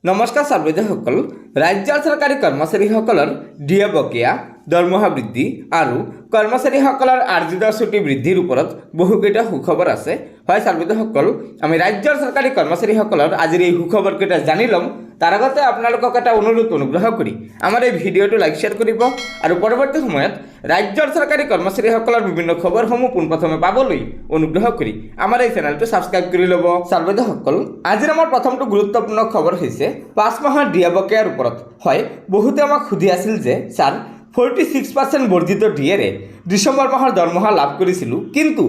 নমস্কাৰ ছাত্ৰছাত্ৰীসকল, ৰাজ্যৰ চৰকাৰী কৰ্মচাৰীসকলৰ ডিএ বকেয়া, দৰমহা বৃদ্ধি আৰু কৰ্মচাৰীসকলৰ আৰ্জিত ছুটি বৃদ্ধিৰ ওপৰত বহুকেইটা সুখবৰ আছে। হয় ছাত্ৰছাত্ৰীসকল, আমি ৰাজ্যৰ চৰকাৰী কৰ্মচাৰীসকলৰ আজিৰ এই সুখবৰকেইটা জানি ল'ম। তাৰ আগতে আপোনালোকক এটা অনুগ্ৰহ কৰি আমাৰ এই ভিডিঅ'টো লাইক শ্বেয়াৰ কৰিব আৰু পৰৱৰ্তী সময়ত ৰাজ্যৰ চৰকাৰী কৰ্মচাৰীসকলৰ বিভিন্ন খবৰসমূহ পোনপ্ৰথমে পাবলৈ অনুগ্ৰহ কৰি আমাৰ এই চেনেলটো ছাবস্ক্ৰাইব কৰি ল'ব। ছাত্ৰছাত্ৰীসকল, আজিৰ আমাৰ প্ৰথমটো গুৰুত্বপূৰ্ণ খবৰ হৈছে 5 মাহৰ ডিএ বকেয়াৰ ওপৰত। হয়, বহুতে আমাক সুধি আছিল যে ছাৰ 46% বৰ্ধিত ডিএৰে ডিচেম্বৰ মাহৰ দৰমহা লাভ কৰিছিলোঁ, কিন্তু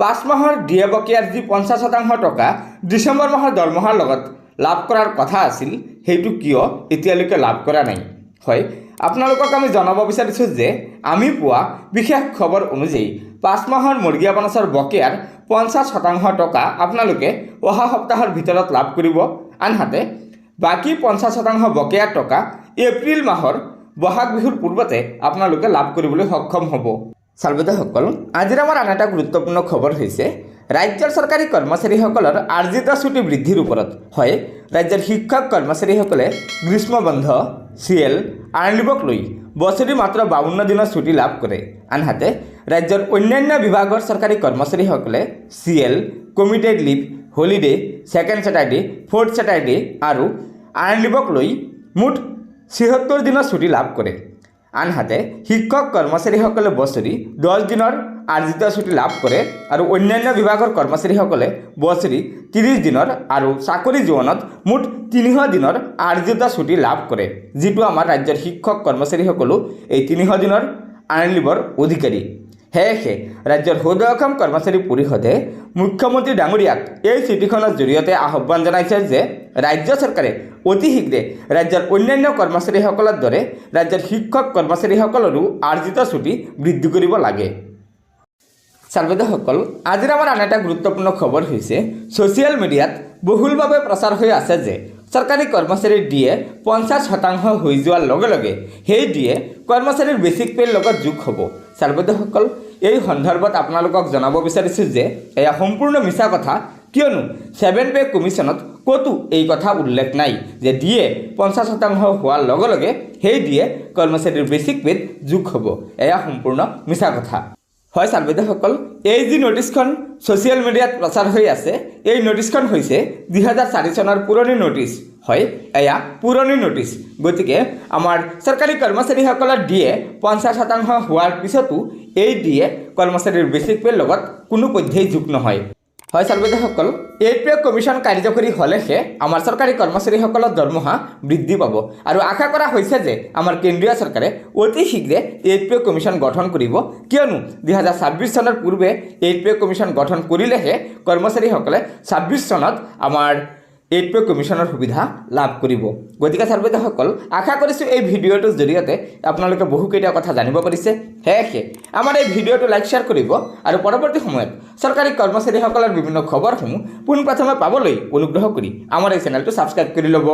5 মাহৰ ডিএ বকেয়াৰ যি 50% টকা ডিচেম্বৰ মাহৰ দৰমহাৰ লগত লাভ কৰাৰ কথা আছিল, সেইটো কিয় এতিয়ালৈকে লাভ কৰা নাই? হয়, আপোনালোকক আমি জনাব বিচাৰিছোঁ যে আমি পোৱা বিশেষ খবৰ অনুযায়ী 5 মাহৰ মৰ্গীয়া বোনাছৰ বকেয়াৰ 50% টকা আপোনালোকে অহা সপ্তাহৰ ভিতৰত লাভ কৰিব। আনহাতে বাকী 50% বকেয়াৰ টকা এপ্ৰিল মাহৰ বহাগ বিহুৰ পূৰ্বতে আপোনালোকে লাভ কৰিবলৈ সক্ষম হ'ব। ছাত্ৰছাত্ৰীসকল, আজিৰ আমাৰ আন এটা গুৰুত্বপূৰ্ণ খবৰ হৈছে ৰাজ্যৰ চৰকাৰী কৰ্মচাৰীসকলৰ আৰ্জিত ছুটি বৃদ্ধিৰ ওপৰত। হয়, ৰাজ্যৰ শিক্ষক কৰ্মচাৰীসকলে গ্ৰীষ্ম বন্ধ, CL, আৰ্ণ লিভক লৈ বছৰি মাত্ৰ 52 দিনৰ ছুটি লাভ কৰে। আনহাতে ৰাজ্যৰ অন্যান্য বিভাগৰ চৰকাৰী কৰ্মচাৰীসকলে CL, committed leave, holiday, second Saturday, fourth Saturday আৰু আৰ্ণ লিভক লৈ মুঠ 76 দিনৰ ছুটি লাভ কৰে। আনহাতে শিক্ষক কৰ্মচাৰীসকলে বছৰি 10 দিনৰ আৰ্জিত ছুটি লাভ কৰে আৰু অন্যান্য বিভাগৰ কৰ্মচাৰীসকলে বছৰি 30 দিনৰ আৰু চাকৰি জীৱনত মুঠ 300 দিনৰ আৰ্জিত ছুটি লাভ কৰে, যিটো আমাৰ ৰাজ্যৰ শিক্ষক কৰ্মচাৰীসকলো এই 300 দিনৰ আৰ্ণ লিভৰ অধিকাৰী। সেয়েহে ৰাজ্যৰ সদৌ অসম কৰ্মচাৰী পৰিষদে মুখ্যমন্ত্ৰী ডাঙৰীয়াক এই চিঠিখনৰ জৰিয়তে আহ্বান জনাইছে যে ৰাজ্য চৰকাৰে অতি শীঘ্ৰে ৰাজ্যৰ অন্যান্য কৰ্মচাৰীসকলৰ দৰে ৰাজ্যৰ শিক্ষক কৰ্মচাৰীসকলৰো আৰ্জিত ছুটি বৃদ্ধি কৰিব লাগে। ছাত্ৰছাত্ৰীসকল, আজিৰ আমাৰ আন এটা গুৰুত্বপূৰ্ণ খবৰ হৈছে ছ'চিয়েল মিডিয়াত বহুলভাৱে প্ৰচাৰ হৈ আছে যে চৰকাৰী কৰ্মচাৰীৰ ডিএ 50% হৈ যোৱাৰ লগে লগে সেই ডিএ কৰ্মচাৰীৰ বেচিক পে'ৰ লগত যোগ হ'ব। ছাত্ৰছাত্ৰীসকল, এই সন্দৰ্ভত আপোনালোকক জনাব বিচাৰিছোঁ যে এয়া সম্পূৰ্ণ মিছা কথা, কিয়নো 7 পে কমিশ্যনত ক'তো এই কথা উল্লেখ নাই যে ডিএ 50% হোৱাৰ লগে লগে সেই ডিএ কৰ্মচাৰীৰ বেচিক পে'ত যোগ হ'ব। এয়া সম্পূৰ্ণ মিছা কথা। হয় ছাত্ৰছাত্ৰীসকল, এই যি নটিছখন ছ'চিয়েল মিডিয়াত প্ৰচাৰ হৈ আছে, এই নটিছখন হৈছে 2004 চনৰ পুৰণি নটিছ। হয়, এয়া পুৰণি নটিছ। গতিকে আমাৰ চৰকাৰী কৰ্মচাৰীসকলৰ ডিএ 50% হোৱাৰ পিছতো এই ডিএ কৰ্মচাৰীৰ বেচিক পে'ৰ লগত কোনো পধ্যেই যোগ নহয়। হয় ছাত্ৰছাত্ৰীসকল, 8 পে কমিশ্যন কাৰ্যকৰী হ'লেহে আমাৰ চৰকাৰী কৰ্মচাৰীসকলৰ দৰমহা বৃদ্ধি পাব আৰু আশা কৰা হৈছে যে আমাৰ কেন্দ্ৰীয় চৰকাৰে অতি শীঘ্ৰে 8 পে কমিশ্যন গঠন কৰিব, কিয়নো 2026 চনৰ পূৰ্বে 8 পে কমিশ্যন গঠন কৰিলেহে কৰ্মচাৰীসকলে 26 চনত আমাৰ 8 পে কমিশ্যনৰ সুবিধা লাভ কৰিব। গতিকে ছাত্ৰছাত্ৰীসকল, আশা কৰিছোঁ এই ভিডিঅ'টোৰ জৰিয়তে আপোনালোকে বহুকেইটা কথা জানিব পাৰিছে। সেয়েহে আমাৰ এই ভিডিঅ'টো লাইক শ্বেয়াৰ কৰিব আৰু পৰৱৰ্তী সময়ত চৰকাৰী কৰ্মচাৰীসকলৰ বিভিন্ন খবৰসমূহ পোনপ্ৰথমে পাবলৈ অনুগ্ৰহ কৰি আমাৰ এই চেনেলটো ছাবস্ক্ৰাইব কৰি ল'ব।